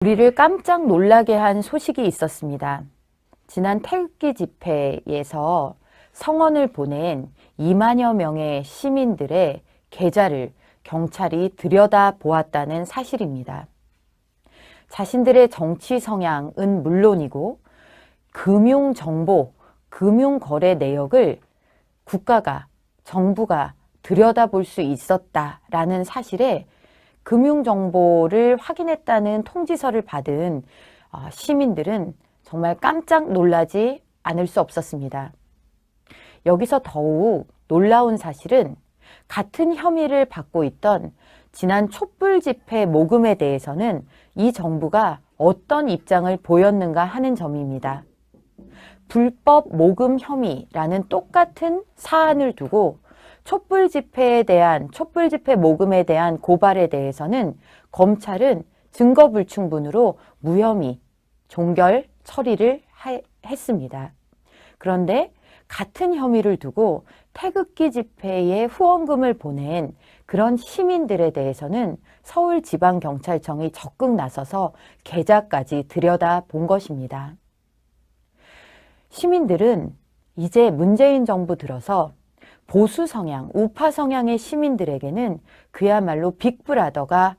우리를 깜짝 놀라게 한 소식이 있었습니다. 지난 태극기 집회에서 성원을 보낸 2만여 명의 시민들의 계좌를 경찰이 들여다보았다는 사실입니다. 자신들의 정치 성향은 물론이고 금융정보, 금융거래 내역을 국가가, 정부가 들여다볼 수 있었다라는 사실에 금융정보를 확인했다는 통지서를 받은 시민들은 정말 깜짝 놀라지 않을 수 없었습니다. 여기서 더욱 놀라운 사실은 같은 혐의를 받고 있던 지난 촛불 집회 모금에 대해서는 이 정부가 어떤 입장을 보였는가 하는 점입니다. 불법 모금 혐의라는 똑같은 사안을 두고 촛불 집회 모금에 대한 고발에 대해서는 검찰은 증거 불충분으로 무혐의, 종결 처리를 했습니다. 그런데 같은 혐의를 두고 태극기 집회에 후원금을 보낸 그런 시민들에 대해서는 서울지방경찰청이 적극 나서서 계좌까지 들여다본 것입니다. 시민들은 이제 문재인 정부 들어서 보수 성향, 우파 성향의 시민들에게는 그야말로 빅브라더가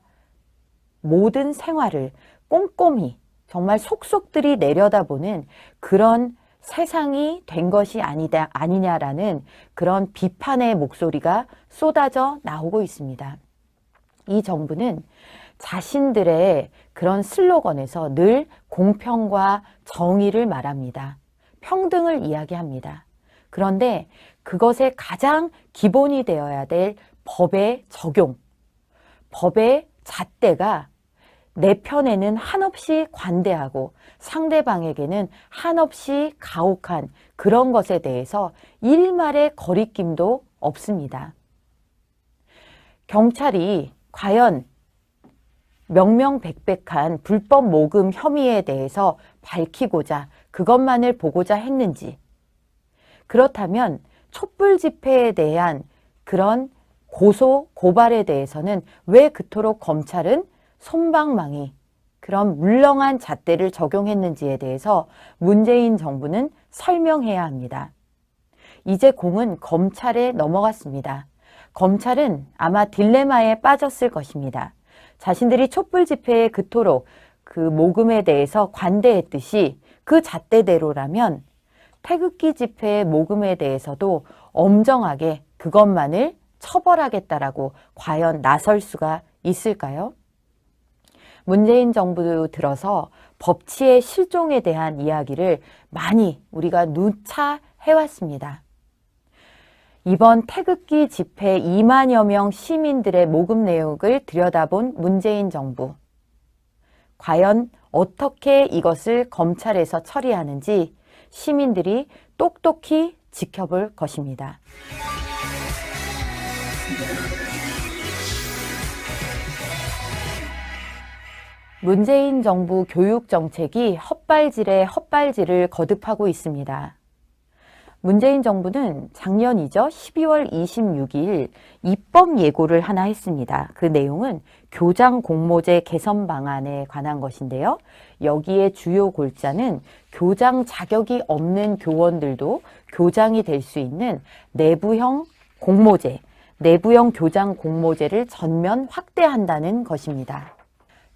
모든 생활을 꼼꼼히 정말 속속들이 내려다보는 그런 세상이 된 것이 아니냐라는 그런 비판의 목소리가 쏟아져 나오고 있습니다. 이 정부는 자신들의 그런 슬로건에서 늘 공평과 정의를 말합니다. 평등을 이야기합니다. 그런데 그것의 가장 기본이 되어야 될 법의 적용, 법의 잣대가 내 편에는 한없이 관대하고 상대방에게는 한없이 가혹한 그런 것에 대해서 일말의 거리낌도 없습니다. 경찰이 과연 명명백백한 불법 모금 혐의에 대해서 밝히고자 그것만을 보고자 했는지, 그렇다면 촛불 집회에 대한 그런 고발에 대해서는 왜 그토록 검찰은 솜방망이 그런 물렁한 잣대를 적용했는지에 대해서 문재인 정부는 설명해야 합니다. 이제 공은 검찰에 넘어갔습니다. 검찰은 아마 딜레마에 빠졌을 것입니다. 자신들이 촛불 집회에 그토록 그 모금에 대해서 관대했듯이 그 잣대대로라면 태극기 집회의 모금에 대해서도 엄정하게 그것만을 처벌하겠다라고 과연 나설 수가 있을까요? 문재인 정부 들어서 법치의 실종에 대한 이야기를 많이 우리가 누차 해왔습니다. 이번 태극기 집회 2만여 명 시민들의 모금 내역을 들여다본 문재인 정부. 과연 어떻게 이것을 검찰에서 처리하는지 시민들이 똑똑히 지켜볼 것입니다. 문재인 정부 교육 정책이 헛발질에 헛발질을 거듭하고 있습니다. 문재인 정부는 작년이죠. 12월 26일 입법 예고를 하나 했습니다. 그 내용은 교장 공모제 개선 방안에 관한 것인데요. 여기에 주요 골자는 교장 자격이 없는 교원들도 교장이 될 수 있는 내부형 공모제, 내부형 교장 공모제를 전면 확대한다는 것입니다.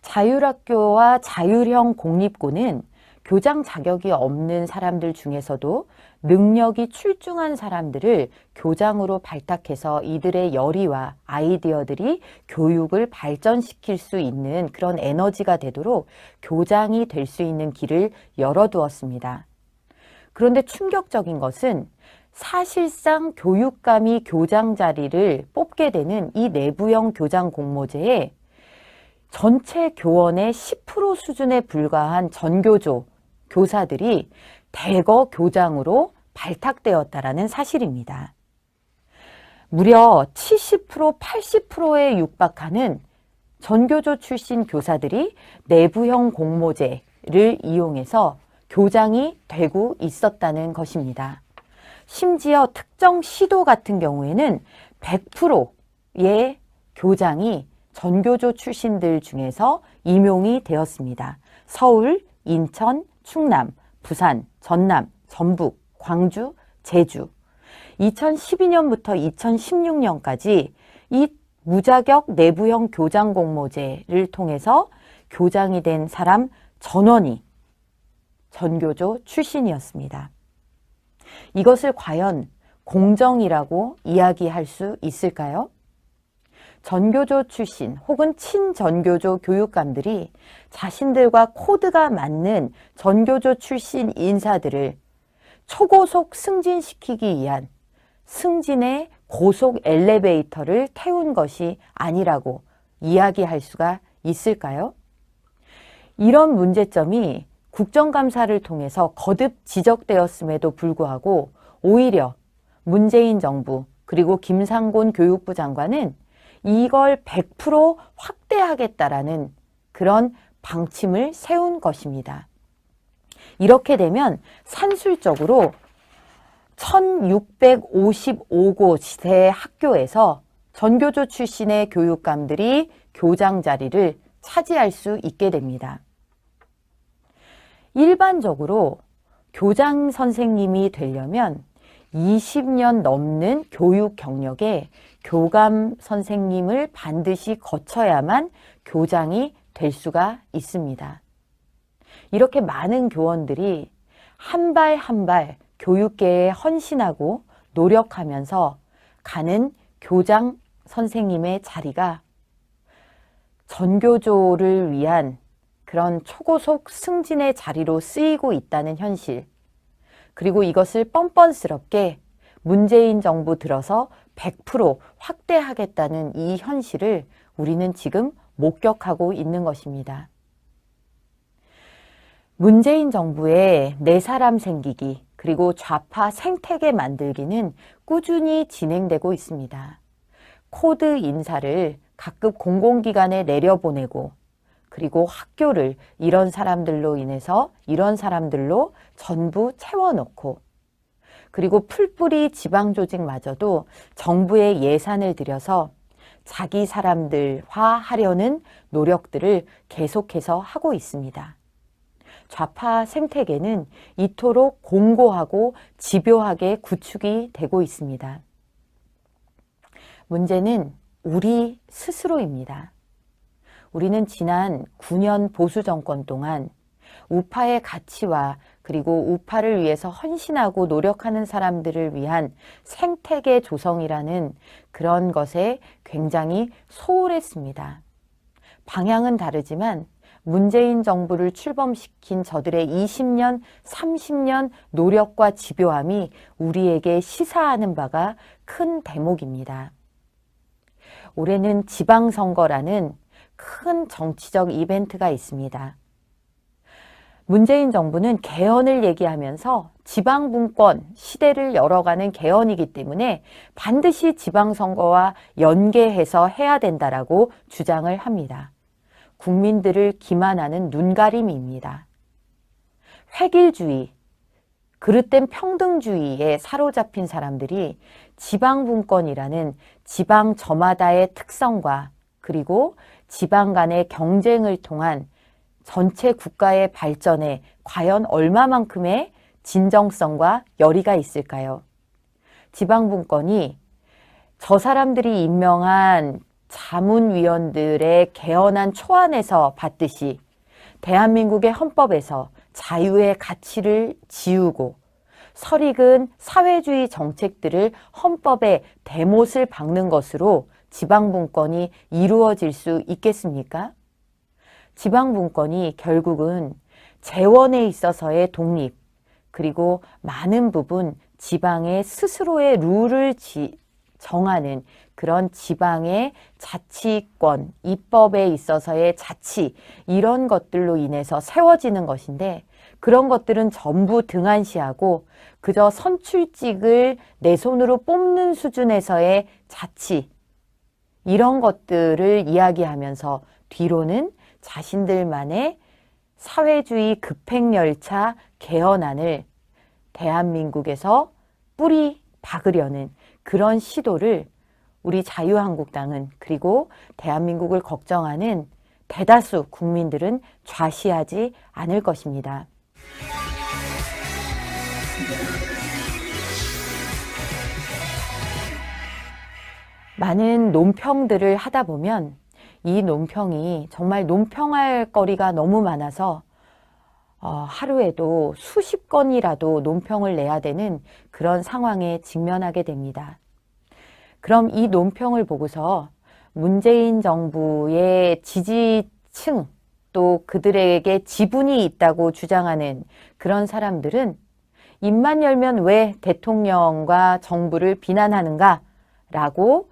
자율학교와 자율형 공립고는 교장 자격이 없는 사람들 중에서도 능력이 출중한 사람들을 교장으로 발탁해서 이들의 열의와 아이디어들이 교육을 발전시킬 수 있는 그런 에너지가 되도록 교장이 될 수 있는 길을 열어두었습니다. 그런데 충격적인 것은 사실상 교육감이 교장 자리를 뽑게 되는 이 내부형 교장 공모제에 전체 교원의 10% 수준에 불과한 전교조 교사들이 대거 교장으로 발탁되었다라는 사실입니다. 무려 70%, 80%에 육박하는 전교조 출신 교사들이 내부형 공모제를 이용해서 교장이 되고 있었다는 것입니다. 심지어 특정 시도 같은 경우에는 100%의 교장이 전교조 출신들 중에서 임용이 되었습니다. 서울, 인천, 충남, 부산, 전남, 전북, 광주, 제주. 2012년부터 2016년까지 이 무자격 내부형 교장 공모제를 통해서 교장이 된 사람 전원이 전교조 출신이었습니다. 이것을 과연 공정이라고 이야기할 수 있을까요? 전교조 출신 혹은 친전교조 교육감들이 자신들과 코드가 맞는 전교조 출신 인사들을 초고속 승진시키기 위한 승진의 고속 엘리베이터를 태운 것이 아니라고 이야기할 수가 있을까요? 이런 문제점이 국정감사를 통해서 거듭 지적되었음에도 불구하고 오히려 문재인 정부 그리고 김상곤 교육부 장관은 이걸 100% 확대하겠다라는 그런 방침을 세운 것입니다. 이렇게 되면 산술적으로 1655곳의 학교에서 전교조 출신의 교육감들이 교장 자리를 차지할 수 있게 됩니다. 일반적으로 교장 선생님이 되려면 20년 넘는 교육 경력에 교감 선생님을 반드시 거쳐야만 교장이 될 수가 있습니다. 이렇게 많은 교원들이 한 발 한 발 교육계에 헌신하고 노력하면서 가는 교장 선생님의 자리가 전교조를 위한 그런 초고속 승진의 자리로 쓰이고 있다는 현실, 그리고 이것을 뻔뻔스럽게 문재인 정부 들어서 100% 확대하겠다는 이 현실을 우리는 지금 목격하고 있는 것입니다. 문재인 정부의 네 사람 생기기 그리고 좌파 생태계 만들기는 꾸준히 진행되고 있습니다. 코드 인사를 각급 공공기관에 내려보내고 그리고 학교를 이런 사람들로 인해서 이런 사람들로 전부 채워넣고 그리고 풀뿌리 지방조직마저도 정부의 예산을 들여서 자기 사람들화 하려는 노력들을 계속해서 하고 있습니다. 좌파 생태계는 이토록 공고하고 집요하게 구축이 되고 있습니다. 문제는 우리 스스로입니다. 우리는 지난 9년 보수 정권 동안 우파의 가치와 그리고 우파를 위해서 헌신하고 노력하는 사람들을 위한 생태계 조성이라는 그런 것에 굉장히 소홀했습니다. 방향은 다르지만 문재인 정부를 출범시킨 저들의 20년, 30년 노력과 집요함이 우리에게 시사하는 바가 큰 대목입니다. 올해는 지방선거라는 큰 정치적 이벤트가 있습니다. 문재인 정부는 개헌을 얘기하면서 지방분권 시대를 열어가는 개헌이기 때문에 반드시 지방선거와 연계해서 해야 된다라고 주장을 합니다. 국민들을 기만하는 눈가림입니다. 획일주의, 그릇된 평등주의에 사로잡힌 사람들이 지방분권이라는 지방 저마다의 특성과 그리고 지방 간의 경쟁을 통한 전체 국가의 발전에 과연 얼마만큼의 진정성과 열의가 있을까요? 지방분권이 저 사람들이 임명한 자문위원들의 개헌안 초안에서 봤듯이 대한민국의 헌법에서 자유의 가치를 지우고 설익은 사회주의 정책들을 헌법에 대못을 박는 것으로 지방분권이 이루어질 수 있겠습니까? 지방분권이 결국은 재원에 있어서의 독립, 그리고 많은 부분 지방의 스스로의 룰을 정하는 그런 지방의 자치권, 입법에 있어서의 자치, 이런 것들로 인해서 세워지는 것인데 그런 것들은 전부 등한시하고 그저 선출직을 내 손으로 뽑는 수준에서의 자치, 이런 것들을 이야기하면서 뒤로는 자신들만의 사회주의 급행열차 개헌안을 대한민국에서 뿌리 박으려는 그런 시도를 우리 자유한국당은 그리고 대한민국을 걱정하는 대다수 국민들은 좌시하지 않을 것입니다. 많은 논평들을 하다 보면 이 논평이 정말 논평할 거리가 너무 많아서 하루에도 수십 건이라도 논평을 내야 되는 그런 상황에 직면하게 됩니다. 그럼 이 논평을 보고서 문재인 정부의 지지층 또 그들에게 지분이 있다고 주장하는 그런 사람들은 입만 열면 왜 대통령과 정부를 비난하는가 라고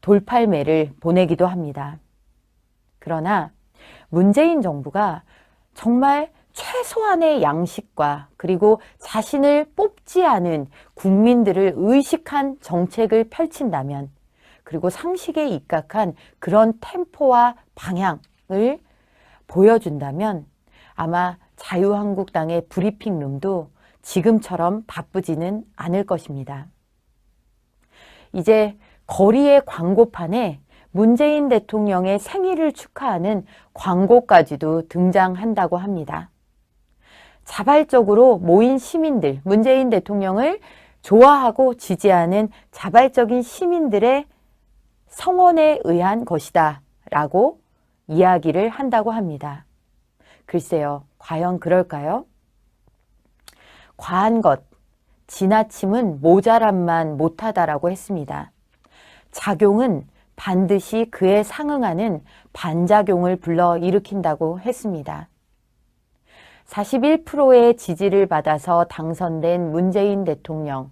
돌팔매를 보내기도 합니다. 그러나 문재인 정부가 정말 최소한의 양식과 그리고 자신을 뽑지 않은 국민들을 의식한 정책을 펼친다면, 그리고 상식에 입각한 그런 템포와 방향을 보여준다면 아마 자유한국당의 브리핑룸도 지금처럼 바쁘지는 않을 것입니다. 이제 거리의 광고판에 문재인 대통령의 생일을 축하하는 광고까지도 등장한다고 합니다. 자발적으로 모인 시민들, 문재인 대통령을 좋아하고 지지하는 자발적인 시민들의 성원에 의한 것이다 라고 이야기를 한다고 합니다. 글쎄요, 과연 그럴까요? 과한 것, 지나침은 모자람만 못하다라고 했습니다. 작용은 반드시 그에 상응하는 반작용을 불러일으킨다고 했습니다. 41%의 지지를 받아서 당선된 문재인 대통령.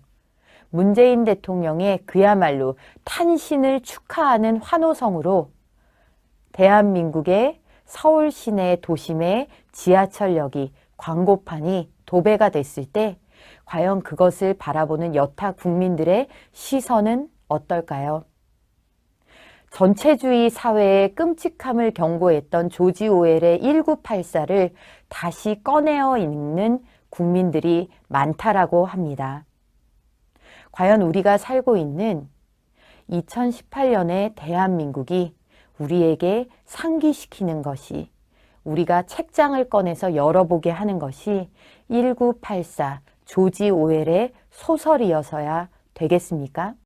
문재인 대통령의 그야말로 탄신을 축하하는 환호성으로 대한민국의 서울 시내 도심의 지하철역이 광고판이 도배가 됐을 때 과연 그것을 바라보는 여타 국민들의 시선은 어떨까요? 전체주의 사회의 끔찍함을 경고했던 조지 오웰의 1984를 다시 꺼내어 읽는 국민들이 많다라고 합니다. 과연 우리가 살고 있는 2018년의 대한민국이 우리에게 상기시키는 것이, 우리가 책장을 꺼내서 열어보게 하는 것이 1984 조지 오웰의 소설이어서야 되겠습니까?